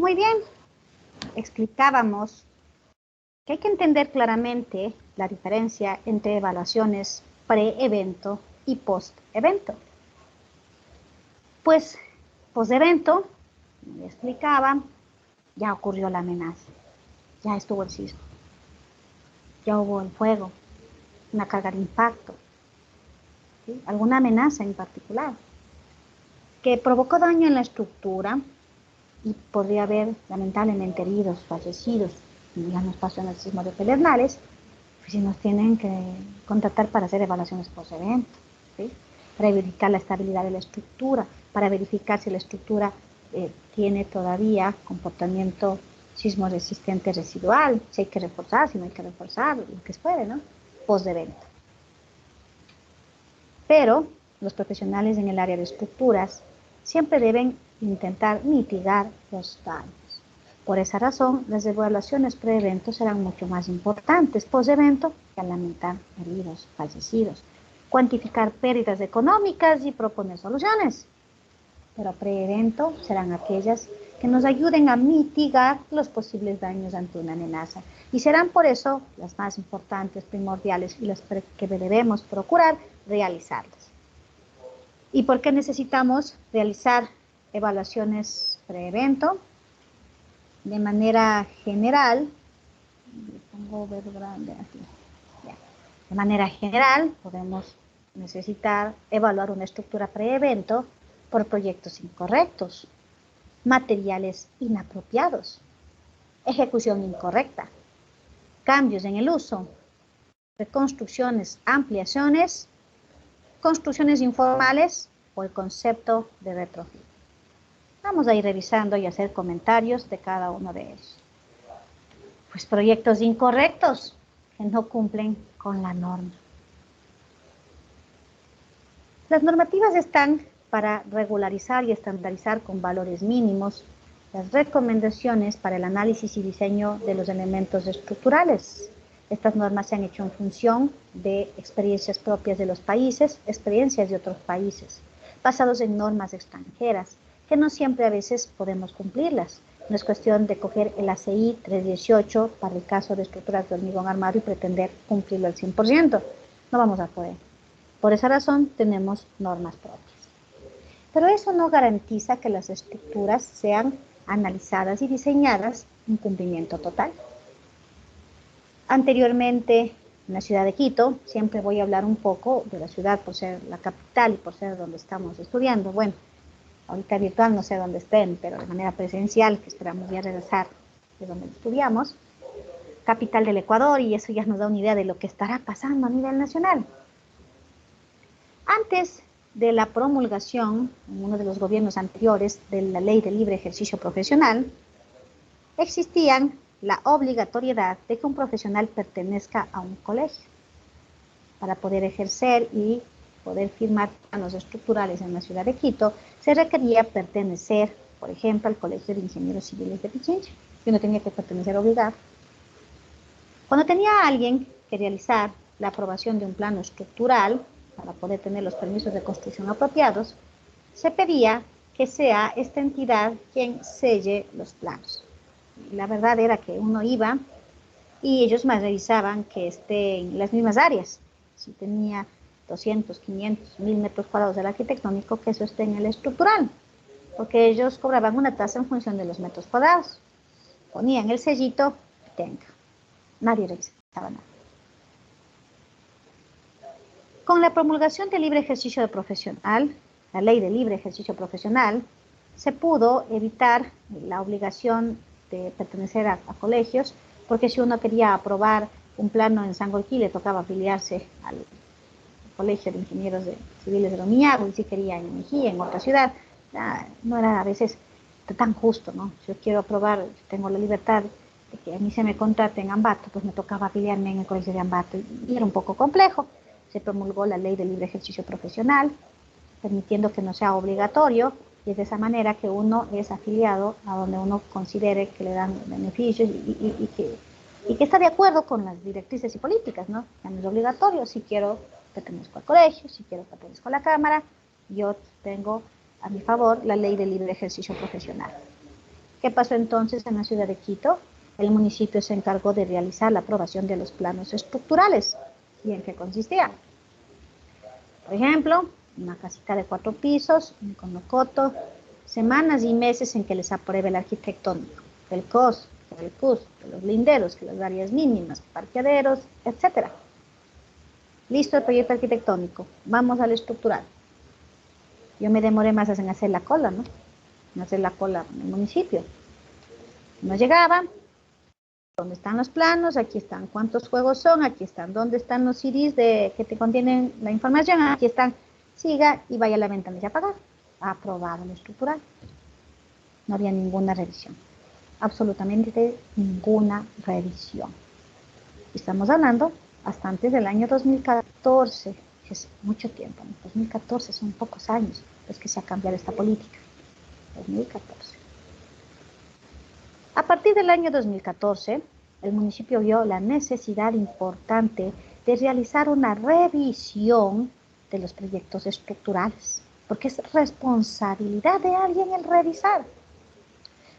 Muy bien, explicábamos que hay que entender claramente la diferencia entre evaluaciones pre-evento y post-evento. Pues, post-evento, como ya explicaba, ya ocurrió la amenaza, ya estuvo el sismo, ya hubo el fuego, una carga de impacto, ¿sí? Alguna amenaza en particular, que provocó daño en la estructura y podría haber lamentablemente heridos, fallecidos. Ya nos pasó en el sismo de Pedernales, pues si nos tienen que contratar para hacer evaluaciones post-evento, ¿sí? Para verificar la estabilidad de la estructura, para verificar si la estructura tiene todavía comportamiento sismo resistente residual, si hay que reforzar, si no hay que reforzar, lo que se puede, ¿no? Post-evento. Pero los profesionales en el área de estructuras siempre deben intentar mitigar los daños. Por esa razón, las evaluaciones pre-evento serán mucho más importantes post-evento que al lamentar heridos, fallecidos, cuantificar pérdidas económicas y proponer soluciones. Pero pre-evento serán aquellas que nos ayuden a mitigar los posibles daños ante una amenaza y serán por eso las más importantes, primordiales y las que debemos procurar realizarlas. ¿Y por qué necesitamos realizar evaluaciones pre-evento? De manera general, de manera general podemos necesitar evaluar una estructura pre-evento por proyectos incorrectos, materiales inapropiados, ejecución incorrecta, cambios en el uso, reconstrucciones, ampliaciones, construcciones informales o el concepto de retrofit. Vamos a ir revisando y hacer comentarios de cada uno de ellos. Pues proyectos incorrectos que no cumplen con la norma. Las normativas están para regularizar y estandarizar con valores mínimos las recomendaciones para el análisis y diseño de los elementos estructurales. Estas normas se han hecho en función de experiencias propias de los países, experiencias de otros países, basados en normas extranjeras, que no siempre a veces podemos cumplirlas. No es cuestión de coger el ACI 318 para el caso de estructuras de hormigón armado y pretender cumplirlo al 100%. No vamos a poder. Por esa razón tenemos normas propias. Pero eso no garantiza que las estructuras sean analizadas y diseñadas en cumplimiento total. Anteriormente, en la ciudad de Quito, siempre voy a hablar un poco de la ciudad por ser la capital y por ser donde estamos estudiando. Bueno, ahorita virtual no sé dónde estén, pero de manera presencial, que esperamos ya regresar de donde estudiamos, capital del Ecuador, y eso ya nos da una idea de lo que estará pasando a nivel nacional. Antes de la promulgación, en uno de los gobiernos anteriores, de la Ley de Libre Ejercicio Profesional, existían la obligatoriedad de que un profesional pertenezca a un colegio para poder ejercer y poder firmar planos estructurales en la ciudad de Quito. Se requería pertenecer, por ejemplo, al Colegio de Ingenieros Civiles de Pichincha, que uno tenía que pertenecer obligado. Cuando tenía alguien que realizar la aprobación de un plano estructural para poder tener los permisos de construcción apropiados, se pedía que sea esta entidad quien selle los planos. Y la verdad era que uno iba y ellos más revisaban que esté en las mismas áreas. Si tenía 200, 500, 1000 metros cuadrados del arquitectónico, que eso esté en el estructural, porque ellos cobraban una tasa en función de los metros cuadrados. Ponían el sellito y tenga. Nadie revisaba nada. Con la promulgación del libre ejercicio profesional, la ley de libre ejercicio profesional, se pudo evitar la obligación de pertenecer a colegios, porque si uno quería aprobar un plano en Sangolquí, le tocaba afiliarse al Colegio de Ingenieros Civiles de Lomiñago, y si quería en Mejía, en otra ciudad, no era a veces tan justo, ¿no? Si yo quiero aprobar, tengo la libertad de que a mí se me contrate en Ambato, pues me tocaba afiliarme en el Colegio de Ambato, y era un poco complejo. Se promulgó la ley de libre ejercicio profesional, permitiendo que no sea obligatorio, y es de esa manera que uno es afiliado a donde uno considere que le dan beneficios y que está de acuerdo con las directrices y políticas, ¿no? Ya no es obligatorio. Si quiero, pertenezco al colegio; si quiero, pertenezco a la Cámara. Yo tengo a mi favor la ley de libre ejercicio profesional. ¿Qué pasó entonces en la ciudad de Quito? El municipio se encargó de realizar la aprobación de los planos estructurales. ¿Y en qué consistía? Por ejemplo, una casita de 4 pisos, un conocoto, semanas y meses en que les apruebe el arquitectónico, el COS, el CUS, los linderos, que las áreas mínimas, parqueaderos, etc. Listo el proyecto arquitectónico, vamos al estructural. Yo me demoré más en hacer la cola, ¿no? En hacer la cola en el municipio. No llegaba, ¿dónde están los planos? Aquí están cuántos juegos son, aquí están dónde están los CDs que te contienen la información, aquí están, siga y vaya a la ventanilla a pagar. Aprobado el estructural. No había ninguna revisión, absolutamente ninguna revisión. Estamos hablando hasta antes del año 2014, que es mucho tiempo, ¿no? 2014 son pocos años los que se ha cambiado esta política. 2014. A partir del año 2014, el municipio vio la necesidad importante de realizar una revisión de los proyectos estructurales, porque es responsabilidad de alguien el revisar.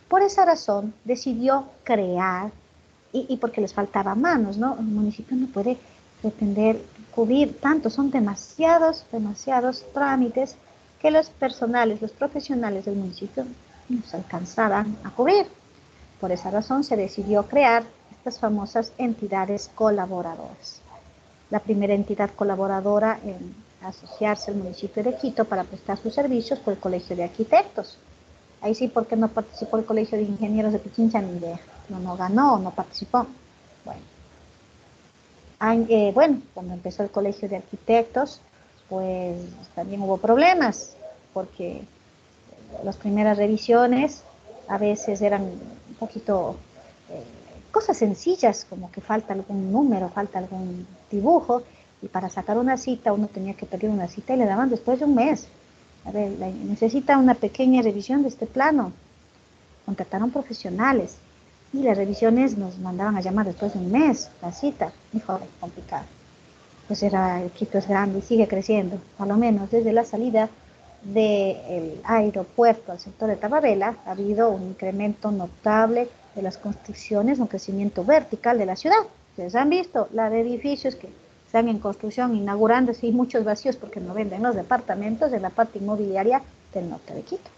Por esa razón decidió crear, y porque les faltaba manos, ¿no? El municipio no puede pretender cubrir tanto, son demasiados trámites que los profesionales del municipio no se alcanzaban a cubrir. Por esa razón se decidió crear estas famosas entidades colaboradoras. La primera entidad colaboradora en asociarse al municipio de Quito para prestar sus servicios fue el Colegio de Arquitectos. Ahí sí, ¿por qué no participó el Colegio de Ingenieros de Pichincha? Ni idea. No ganó, no participó. Bueno, cuando empezó el Colegio de Arquitectos, pues también hubo problemas, porque las primeras revisiones a veces eran un poquito cosas sencillas, como que falta algún número, falta algún dibujo, y para sacar una cita uno tenía que pedir una cita y le daban después de un mes. A ver, necesita una pequeña revisión de este plano. Contrataron profesionales y las revisiones nos mandaban a llamar después de un mes, la cita, y fue complicado. Pues el Quito es grande y sigue creciendo, por lo menos desde la salida del aeropuerto al sector de Tababela ha habido un incremento notable de las construcciones, un crecimiento vertical de la ciudad. Ustedes han visto la de edificios que están en construcción, inaugurándose y muchos vacíos porque no venden los departamentos en la parte inmobiliaria del norte de Quito.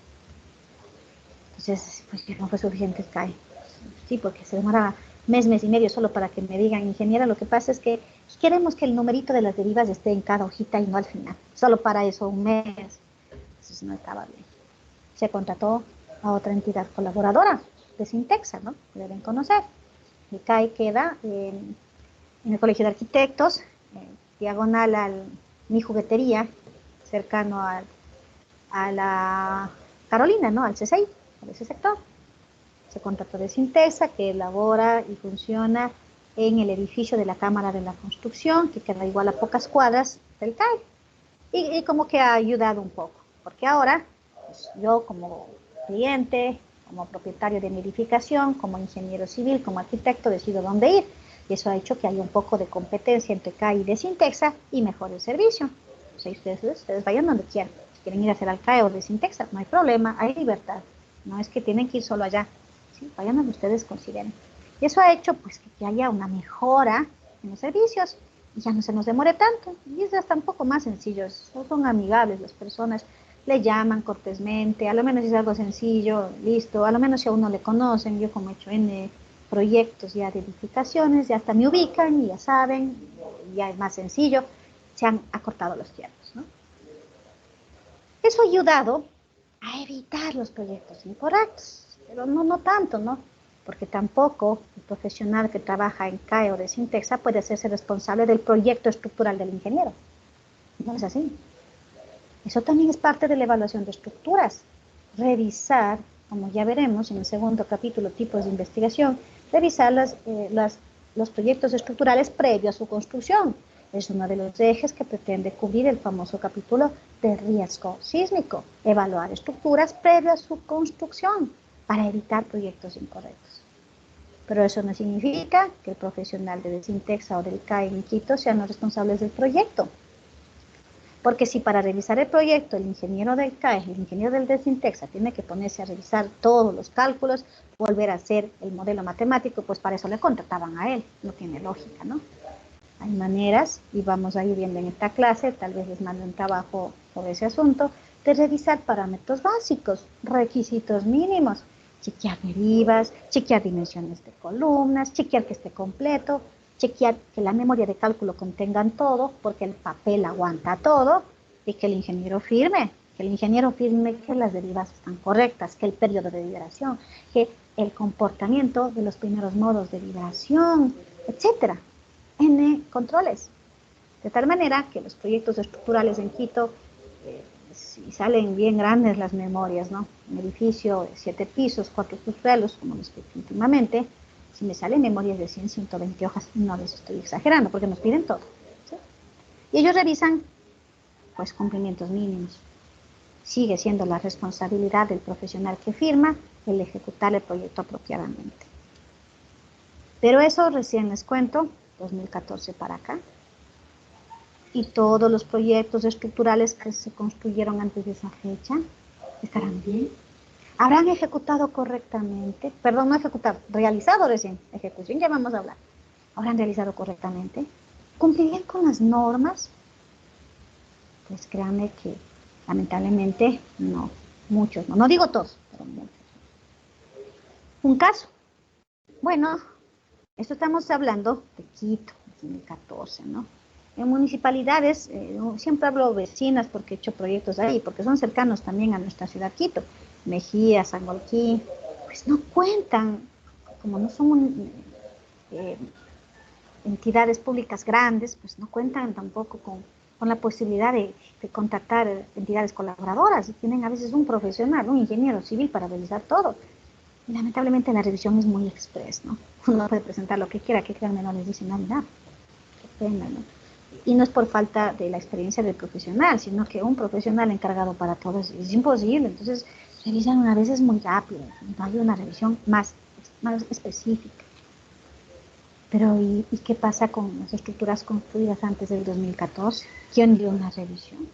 Entonces, pues no fue suficiente el CAE. Sí, porque se demora mes y medio solo para que me digan, ingeniera, lo que pasa es que queremos que el numerito de las derivas esté en cada hojita y no al final. Solo para eso un mes. Entonces no estaba bien. Se contrató a otra entidad colaboradora de Sintexa, ¿no? Que deben conocer. El CAE queda en el Colegio de Arquitectos, diagonal a mi juguetería, cercano a la Carolina, ¿no? Al C6, por ese sector. Se contrató de Sintexa, que elabora y funciona en el edificio de la Cámara de la Construcción, que queda igual a pocas cuadras del CAE. Y como que ha ayudado un poco, porque ahora pues, yo como cliente, como propietario de mi edificación, como ingeniero civil, como arquitecto, decido dónde ir. Y eso ha hecho que haya un poco de competencia entre CAE y de Sintexa y mejore el servicio. O sea, ustedes vayan donde quieran. Si quieren ir a hacer al CAE o de Sintexa, no hay problema, hay libertad. No es que tienen que ir solo allá. ¿Sí? Vayan donde ustedes consideren. Y eso ha hecho pues, que haya una mejora en los servicios y ya no se nos demore tanto. Y es hasta un poco más sencillo. Son amigables las personas. Le llaman cortésmente, a lo menos es algo sencillo, listo. A lo menos si a uno le conocen, yo como he hecho N proyectos ya de edificaciones, ya hasta me ubican y ya saben, ya es más sencillo. Se han acortado los tiempos, ¿no? Eso ha ayudado a evitar los proyectos incorrectos, pero no tanto, ¿no? Porque tampoco el profesional que trabaja en CAE o de Sintexa puede hacerse responsable del proyecto estructural del ingeniero. No es así. Eso también es parte de la evaluación de estructuras. Revisar, como ya veremos en el segundo capítulo, tipos de investigación, revisar los proyectos estructurales previos a su construcción. Es uno de los ejes que pretende cubrir el famoso capítulo de riesgo sísmico. Evaluar estructuras previas a su construcción para evitar proyectos incorrectos. Pero eso no significa que el profesional de Sintexa o del CAE en Quito sean los responsables del proyecto. Porque si para revisar el proyecto el ingeniero del CAE, el ingeniero del Desintexa, tiene que ponerse a revisar todos los cálculos, volver a hacer el modelo matemático, pues para eso le contrataban a él. No tiene lógica, ¿no? Hay maneras, y vamos a ir viendo en esta clase, tal vez les mando un trabajo sobre ese asunto, de revisar parámetros básicos, requisitos mínimos, chequear derivas, chequear dimensiones de columnas, chequear que esté completo, chequear que la memoria de cálculo contengan todo, porque el papel aguanta todo, y que el ingeniero firme, que las derivas están correctas, que el periodo de liberación, que el comportamiento de los primeros modos de liberación, etcétera. N controles. De tal manera que los proyectos estructurales en Quito, si salen bien grandes las memorias, ¿no? Un edificio de 7 pisos, 4 subsuelos, como los que últimamente, si me salen memorias de 100, 120 hojas, no les estoy exagerando, porque nos piden todo, ¿sí? Y ellos revisan, pues, cumplimientos mínimos. Sigue siendo la responsabilidad del profesional que firma el ejecutar el proyecto apropiadamente. Pero eso recién les cuento, 2014 para acá. Y todos los proyectos estructurales que se construyeron antes de esa fecha estarán bien. ¿Habrán ejecutado correctamente? Perdón, no ejecutado, realizado recién. Ejecución ya vamos a hablar. ¿Habrán realizado correctamente? ¿Cumplirían con las normas? Pues créanme que lamentablemente no. Muchos no. No digo todos, pero muchos. Un caso. Bueno, esto estamos hablando de Quito, 2014, ¿no? En municipalidades, siempre hablo vecinas porque he hecho proyectos ahí, porque son cercanos también a nuestra ciudad Quito, Mejía, Sangolquí, pues no cuentan, como no son entidades públicas grandes, pues no cuentan tampoco con la posibilidad de contactar entidades colaboradoras, y tienen a veces un profesional, un ingeniero civil para realizar todo. Y lamentablemente la revisión es muy express, ¿no? Uno puede presentar lo que quiera, que créanme, no les dicen nada. Qué pena, ¿no? Y no es por falta de la experiencia del profesional, sino que un profesional encargado para todo es imposible. Entonces, revisan a veces muy rápido, no hay una revisión más específica. Pero, ¿y qué pasa con las estructuras construidas antes del 2014? ¿Quién dio una revisión?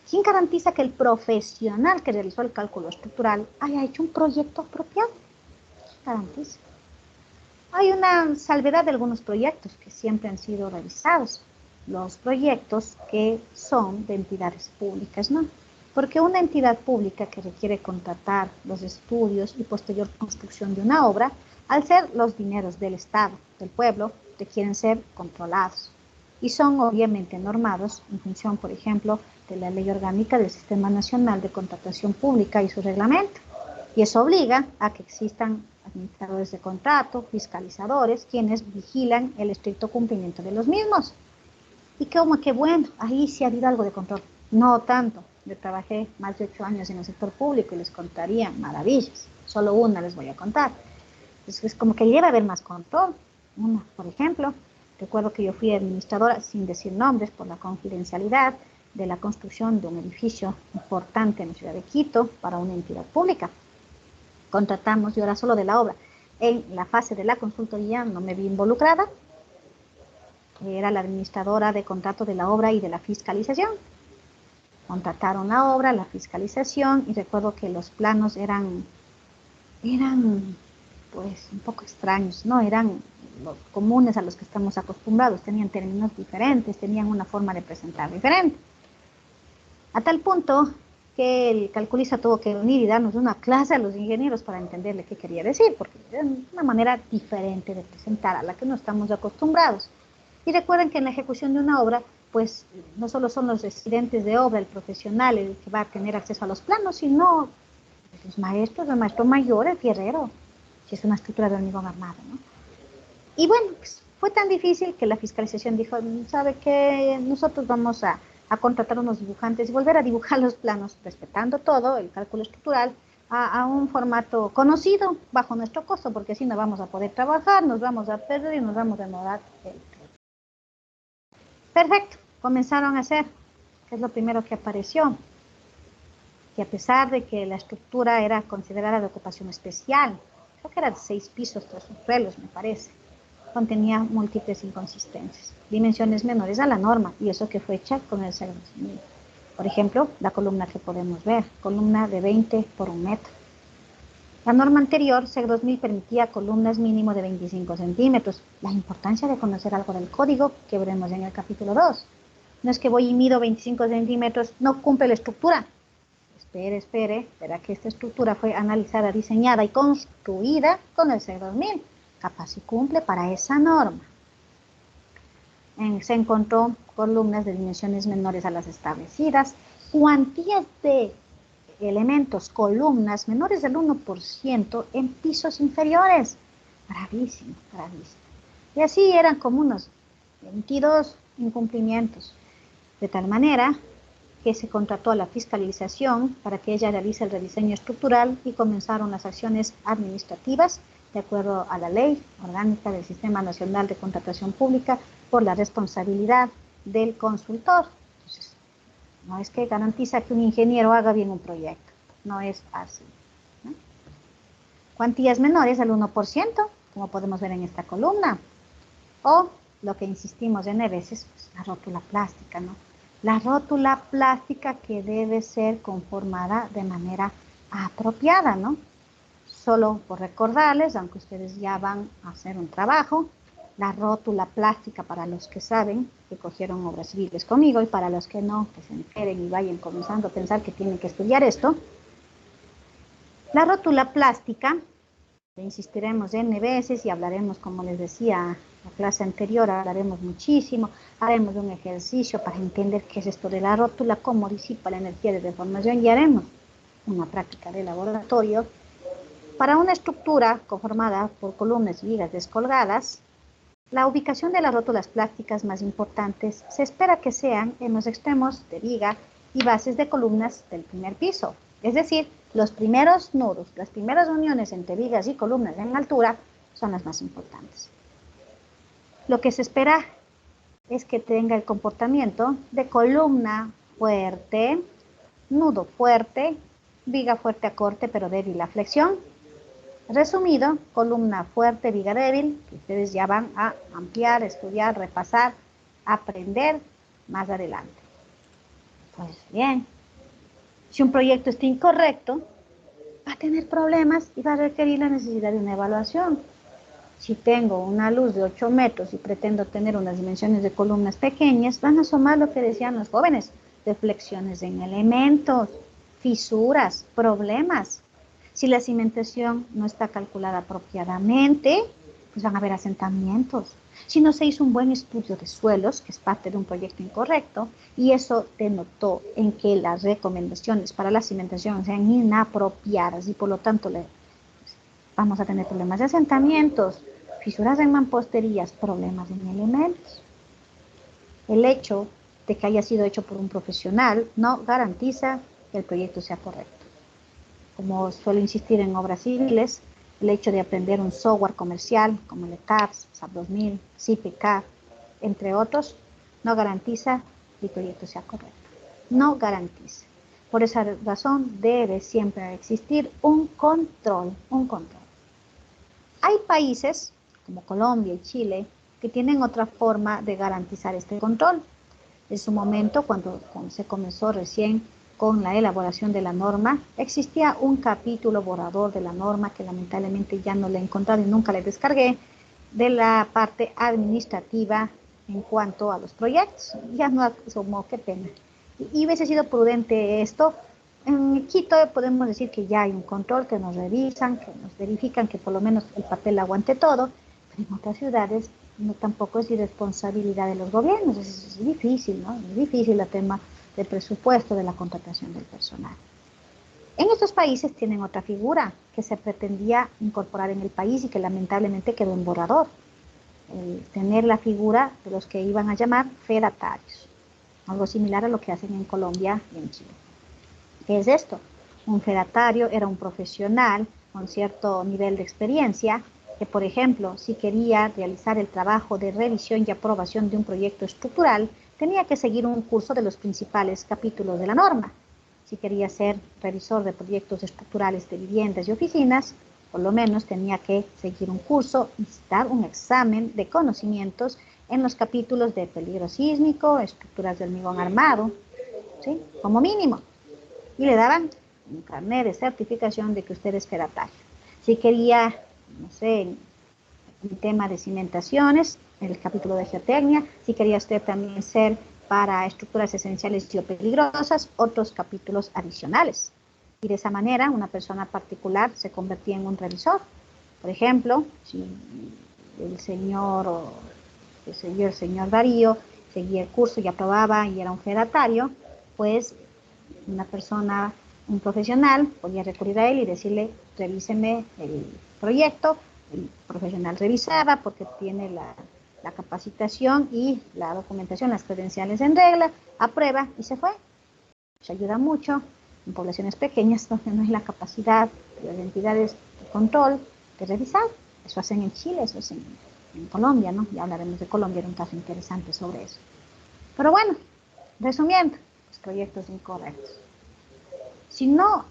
¿Quién garantiza que el profesional que realizó el cálculo estructural haya hecho un proyecto apropiado? ¿Quién garantiza? Hay una salvedad de algunos proyectos que siempre han sido revisados. Los proyectos que son de entidades públicas, ¿no? Porque una entidad pública que requiere contratar los estudios y posterior construcción de una obra, al ser los dineros del Estado, del pueblo, requieren ser controlados y son obviamente normados en función, por ejemplo, de la Ley Orgánica del Sistema Nacional de Contratación Pública y su reglamento. Y eso obliga a que existan administradores de contrato, fiscalizadores, quienes vigilan el estricto cumplimiento de los mismos. Y como que bueno, ahí sí ha habido algo de control. No tanto. Yo trabajé más de 8 años en el sector público y les contaría maravillas. Solo una les voy a contar. Es como que debe haber más control. Una, por ejemplo, recuerdo que yo fui administradora, sin decir nombres, por la confidencialidad de la construcción de un edificio importante en la ciudad de Quito para una entidad pública. Contratamos, yo era solo de la obra. En la fase de la consultoría no me vi involucrada. Era la administradora de contrato de la obra y de la fiscalización. Contrataron la obra, la fiscalización, y recuerdo que los planos eran pues un poco extraños, no eran los comunes a los que estamos acostumbrados, tenían términos diferentes, tenían una forma de presentar diferente. A tal punto que el calculista tuvo que venir y darnos una clase a los ingenieros para entenderle qué quería decir, porque era una manera diferente de presentar a la que no estamos acostumbrados. Y recuerden que en la ejecución de una obra, pues no solo son los residentes de obra, el profesional, el que va a tener acceso a los planos, sino los maestros, el maestro mayor, el fierrero, si es una estructura de hormigón armado, ¿no? Y bueno, pues fue tan difícil que la fiscalización dijo, ¿sabe qué? Nosotros vamos a contratar unos dibujantes y volver a dibujar los planos, respetando todo, el cálculo estructural, a un formato conocido bajo nuestro costo, porque así no vamos a poder trabajar, nos vamos a perder y nos vamos a demorar. Perfecto, comenzaron a hacer, que es lo primero que apareció, que a pesar de que la estructura era considerada de ocupación especial, creo que era de 6 pisos, 3 subsuelos, me parece, contenía múltiples inconsistencias, dimensiones menores a la norma, y eso que fue hecha con el 02000. Por ejemplo, la columna que podemos ver, columna de 20 por 1 metro. La norma anterior, SEC 2000, permitía columnas mínimo de 25 centímetros. La importancia de conocer algo del código que veremos en el capítulo 2. No es que voy y mido 25 centímetros, no cumple la estructura. Espere, verá que esta estructura fue analizada, diseñada y construida con el SEC 2000. Capaz si cumple para esa norma. Se encontró columnas de dimensiones menores a las establecidas, cuantías de elementos, columnas menores del 1% en pisos inferiores. Bravísimo, bravísimo. Y así eran como unos 22 incumplimientos. De tal manera que se contrató a la fiscalización para que ella realice el rediseño estructural y comenzaron las acciones administrativas de acuerdo a la Ley Orgánica del Sistema Nacional de Contratación Pública por la responsabilidad del consultor. Entonces, no es que garantiza que un ingeniero haga bien un proyecto, no es así, ¿no? Cuantías menores al 1%, como podemos ver en esta columna, o lo que insistimos N veces, pues, la rótula plástica, ¿no? La rótula plástica que debe ser conformada de manera apropiada, ¿no? Solo por recordarles, aunque ustedes ya van a hacer un trabajo, la rótula plástica, para los que saben, que cogieron obras civiles conmigo, y para los que no, que se enteren y vayan comenzando a pensar que tienen que estudiar esto. La rótula plástica, insistiremos N veces y hablaremos, como les decía, la clase anterior, hablaremos muchísimo, haremos un ejercicio para entender qué es esto de la rótula, cómo disipa la energía de deformación, y haremos una práctica de laboratorio. Para una estructura conformada por columnas y vigas descolgadas, la ubicación de las rótulas plásticas más importantes se espera que sean en los extremos de viga y bases de columnas del primer piso. Es decir, los primeros nudos, las primeras uniones entre vigas y columnas en altura son las más importantes. Lo que se espera es que tenga el comportamiento de columna fuerte, nudo fuerte, viga fuerte a corte pero débil a flexión. Resumido, columna fuerte, viga débil, que ustedes ya van a ampliar, estudiar, repasar, aprender más adelante. Pues bien, si un proyecto está incorrecto, va a tener problemas y va a requerir la necesidad de una evaluación. Si tengo una luz de 8 metros y pretendo tener unas dimensiones de columnas pequeñas, van a asomar lo que decían los jóvenes, deflexiones en elementos, fisuras, problemas. Si la cimentación no está calculada apropiadamente, pues van a haber asentamientos. Si no se hizo un buen estudio de suelos, que es parte de un proyecto incorrecto, y eso denotó en que las recomendaciones para la cimentación sean inapropiadas y por lo tanto vamos a tener problemas de asentamientos, fisuras en mamposterías, problemas en elementos. El hecho de que haya sido hecho por un profesional no garantiza que el proyecto sea correcto. Como suelo insistir en obras civiles, el hecho de aprender un software comercial como el ECAPS, SAP 2000, CIPCAP, entre otros, no garantiza que el proyecto sea correcto. No garantiza. Por esa razón debe siempre existir un control, un control. Hay países, como Colombia y Chile, que tienen otra forma de garantizar este control. En su momento, cuando se comenzó recién con la elaboración de la norma, existía un capítulo borrador de la norma que lamentablemente ya no le he encontrado y nunca le descargué, de la parte administrativa en cuanto a los proyectos. Ya no asomó, qué pena. Y hubiese sido prudente esto. En Quito podemos decir que ya hay un control, que nos revisan, que nos verifican que por lo menos el papel aguante todo, pero en otras ciudades no, tampoco es irresponsabilidad de los gobiernos. Es difícil, ¿no? Es difícil el tema del presupuesto, de la contratación del personal. En estos países tienen otra figura que se pretendía incorporar en el país y que lamentablemente quedó en borrador. El tener la figura de los que iban a llamar fedatarios, algo similar a lo que hacen en Colombia y en Chile. ¿Qué es esto? Un fedatario era un profesional con cierto nivel de experiencia que, por ejemplo, si quería realizar el trabajo de revisión y aprobación de un proyecto estructural, tenía que seguir un curso de los principales capítulos de la norma. Si quería ser revisor de proyectos estructurales de viviendas y oficinas, por lo menos tenía que seguir un curso y dar un examen de conocimientos en los capítulos de peligro sísmico, estructuras de hormigón armado. ¿sí? Como mínimo. Y le daban un carnet de certificación de que usted es feratario. Si quería, no sé, el tema de cimentaciones, el capítulo de geotecnia, si quería usted también ser para estructuras esenciales geopeligrosas, otros capítulos adicionales. Y de esa manera una persona particular se convertía en un revisor. Por ejemplo, si el señor, el señor Darío seguía el curso y aprobaba y era un fedatario, pues una persona, un profesional, podía recurrir a él y decirle, revíseme el proyecto. El profesional revisaba porque tiene la capacitación y la documentación, las credenciales en regla, aprueba y se fue. Eso ayuda mucho en poblaciones pequeñas donde no hay la capacidad de las entidades de control de revisar. Eso hacen en Chile, eso hacen en Colombia, ¿no? Ya hablaremos de Colombia, era un caso interesante sobre eso. Pero bueno, resumiendo, los proyectos incorrectos. Si no,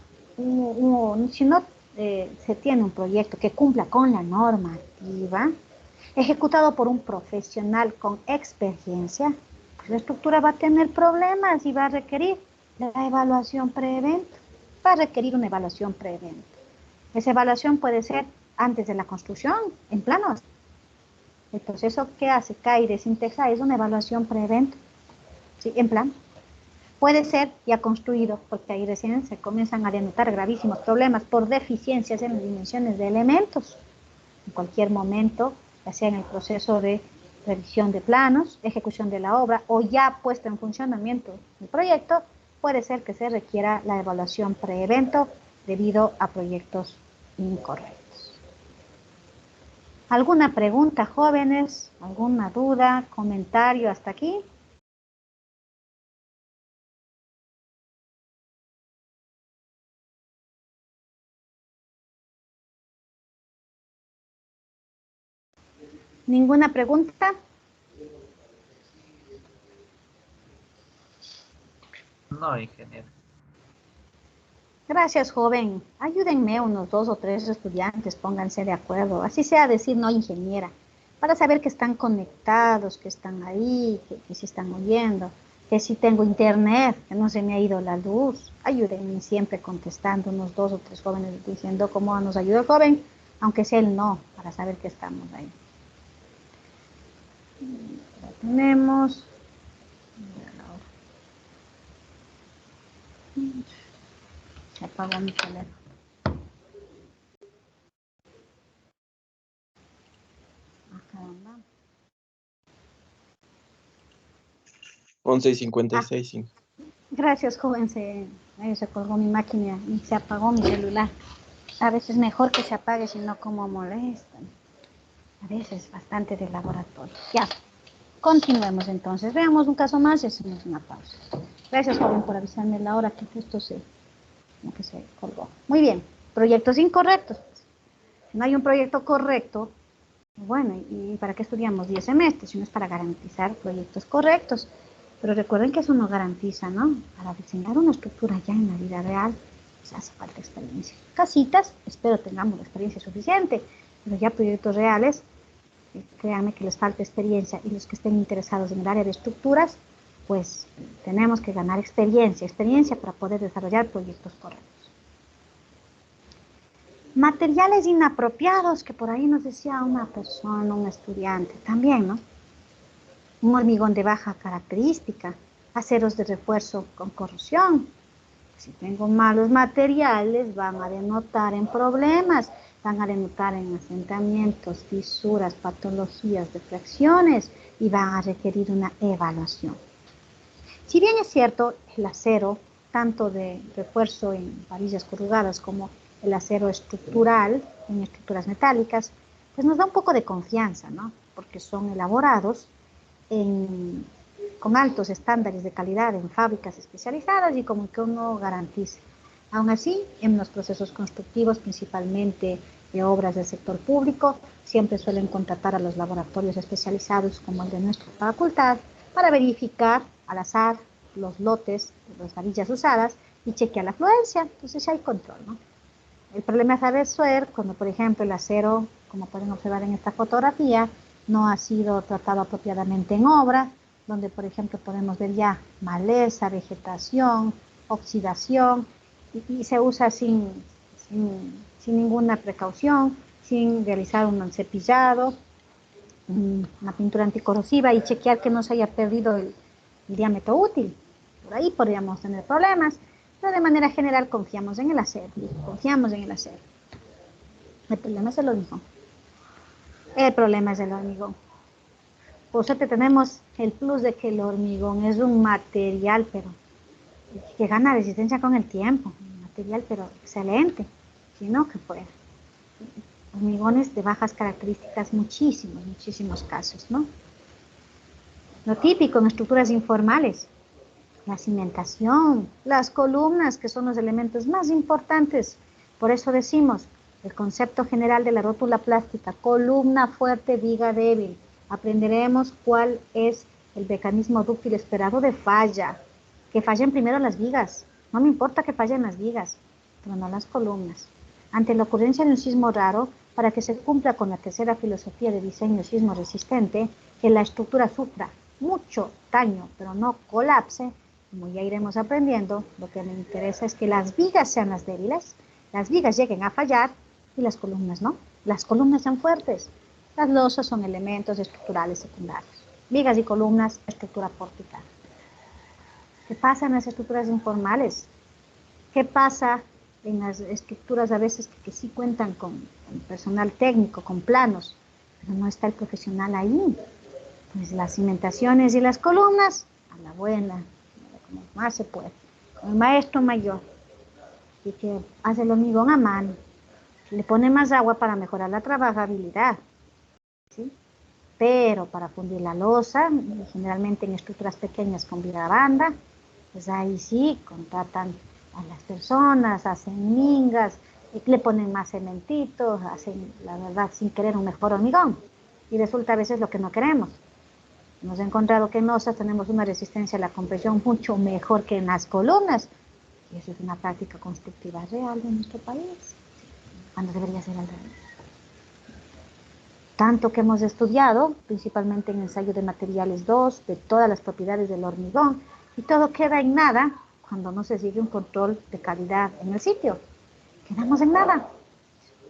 se tiene un proyecto que cumpla con la normativa, ejecutado por un profesional con experiencia, pues la estructura va a tener problemas y va a requerir la evaluación pre-evento. Va a requerir una evaluación pre-evento. Esa evaluación puede ser antes de la construcción, en planos. El proceso que hace CAIRE Sintexa es una evaluación pre-evento, ¿sí? En plano. Puede ser ya construido, porque ahí recién se comienzan a denotar gravísimos problemas por deficiencias en las dimensiones de elementos. En cualquier momento, ya sea en el proceso de revisión de planos, ejecución de la obra o ya puesto en funcionamiento el proyecto, puede ser que se requiera la evaluación pre-evento debido a proyectos incorrectos. ¿Alguna pregunta, jóvenes? ¿Alguna duda, comentario hasta aquí? ¿Ninguna pregunta? No, ingeniero. Gracias, joven. Ayúdenme unos 2 o 3 estudiantes, pónganse de acuerdo. Así sea decir no ingeniera, para saber que están conectados, que están ahí, que sí están oyendo, que sí tengo internet, que no se me ha ido la luz. Ayúdenme siempre contestando unos 2 o 3 jóvenes diciendo cómo nos ayuda el joven, aunque sea el no, para saber que estamos ahí. Ya tenemos. Se apagó mi teléfono. 11:56. Gracias, joven. Se colgó mi máquina y se apagó mi celular. A veces mejor que se apague, sino como molestan. A veces bastante de laboratorio. Ya, continuemos entonces. Veamos un caso más y hacemos una pausa. Gracias, joven, por avisarme la hora que justo como que se colgó. Muy bien, proyectos incorrectos. Si no hay un proyecto correcto, bueno, ¿y para qué estudiamos 10 semestres? Si no es para garantizar proyectos correctos. Pero recuerden que eso no garantiza, ¿no? Para diseñar una estructura ya en la vida real, pues hace falta experiencia. Casitas, espero tengamos la experiencia suficiente, pero ya proyectos reales, créanme que les falta experiencia y los que estén interesados en el área de estructuras, pues tenemos que ganar experiencia para poder desarrollar proyectos correctos. Materiales inapropiados, que por ahí nos decía una persona, un estudiante, también, ¿no? Un hormigón de baja característica, aceros de refuerzo con corrosión. Si tengo malos materiales, van a denotar en problemas, van a denotar en asentamientos, fisuras, patologías de fracciones y van a requerir una evaluación. Si bien es cierto, el acero, tanto de refuerzo en varillas corrugadas como el acero estructural en estructuras metálicas, pues nos da un poco de confianza, ¿no? Porque son elaborados con altos estándares de calidad en fábricas especializadas y como que uno garantiza. Aún así, en los procesos constructivos, principalmente de obras del sector público, siempre suelen contratar a los laboratorios especializados como el de nuestra facultad para verificar al azar los lotes de las varillas usadas y chequear la afluencia. Entonces hay control, ¿no? El problema es saber ser cuando, por ejemplo, el acero, como pueden observar en esta fotografía, no ha sido tratado apropiadamente en obra donde por ejemplo podemos ver ya maleza, vegetación, oxidación, y se usa sin ninguna precaución, sin realizar un cepillado, una pintura anticorrosiva y chequear que no se haya perdido el diámetro útil. Por ahí podríamos tener problemas, pero de manera general confiamos en el acero, confiamos en el acero. El problema es el hormigón. El problema es el hormigón. Por suerte tenemos el plus de que el hormigón es un material, pero que gana resistencia con el tiempo. Un material, pero excelente. Si no, que fuera. Hormigones de bajas características, muchísimos casos, ¿no? Lo típico en estructuras informales, la cimentación, las columnas, que son los elementos más importantes. Por eso decimos, el concepto general de la rótula plástica, columna fuerte, viga débil. Aprenderemos cuál es el mecanismo dúctil esperado de falla. Que fallen primero las vigas. No me importa que fallen las vigas, pero no las columnas. Ante la ocurrencia de un sismo raro, para que se cumpla con la tercera filosofía de diseño sismo resistente, que la estructura sufra mucho daño, pero no colapse, como ya iremos aprendiendo, lo que me interesa es que las vigas sean las débiles, las vigas lleguen a fallar y las columnas no. Las columnas sean fuertes. Las losas son elementos estructurales secundarios. Vigas y columnas, estructura portical. ¿Qué pasa en las estructuras informales? ¿Qué pasa en las estructuras a veces que sí cuentan con personal técnico, con planos, pero no está el profesional ahí? Pues las cimentaciones y las columnas, a la buena, como más se puede. El maestro mayor, y que hace el hormigón a mano, le pone más agua para mejorar la trabajabilidad, ¿sí? Pero para fundir la losa, generalmente en estructuras pequeñas con viga banda, pues ahí sí contratan a las personas, hacen mingas, le ponen más cementitos, hacen, la verdad, sin querer un mejor hormigón. Y resulta a veces lo que no queremos. Hemos encontrado que en losas tenemos una resistencia a la compresión mucho mejor que en las columnas. Y eso es una práctica constructiva real de nuestro país, cuando debería ser al revés. Tanto que hemos estudiado, principalmente en ensayo de materiales 2, de todas las propiedades del hormigón, y todo queda en nada cuando no se sigue un control de calidad en el sitio. Quedamos en nada.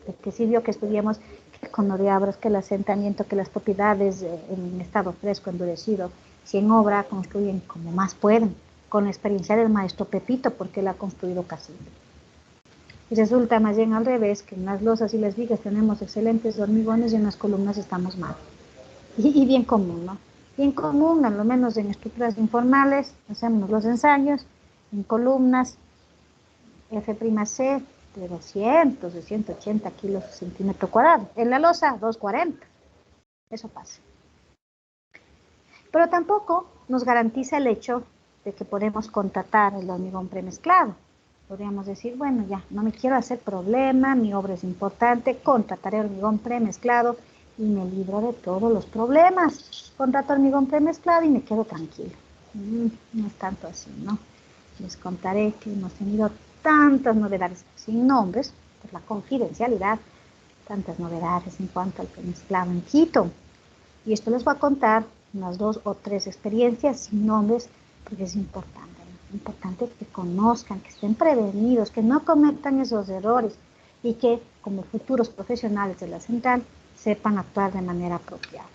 ¿De qué sirvió que estudiemos que el cono de abras, que el asentamiento, que las propiedades en estado fresco, endurecido, si en obra construyen como más pueden, con la experiencia del maestro Pepito, porque él ha construido casi? Y resulta más bien al revés, que en las losas y las vigas tenemos excelentes hormigones y en las columnas estamos mal. Y bien común, ¿no? Bien común, a lo menos en estructuras informales, hacemos los ensayos, en columnas, F'C de 200, de 180 kilos centímetro cuadrado. En la losa, 240. Eso pasa. Pero tampoco nos garantiza el hecho de que podemos contratar el hormigón premezclado. Podríamos decir, bueno, ya, no me quiero hacer problema, mi obra es importante, contrataré hormigón premezclado y me libro de todos los problemas. Contrato hormigón premezclado y me quedo tranquilo. No es tanto así, ¿no? Les contaré que hemos tenido tantas novedades, sin nombres, por la confidencialidad, tantas novedades en cuanto al premezclado en Quito. Y esto les voy a contar unas 2 o 3 experiencias sin nombres, porque es importante, ¿no? Importante que conozcan, que estén prevenidos, que no cometan esos errores y que como futuros profesionales de la central sepan actuar de manera apropiada.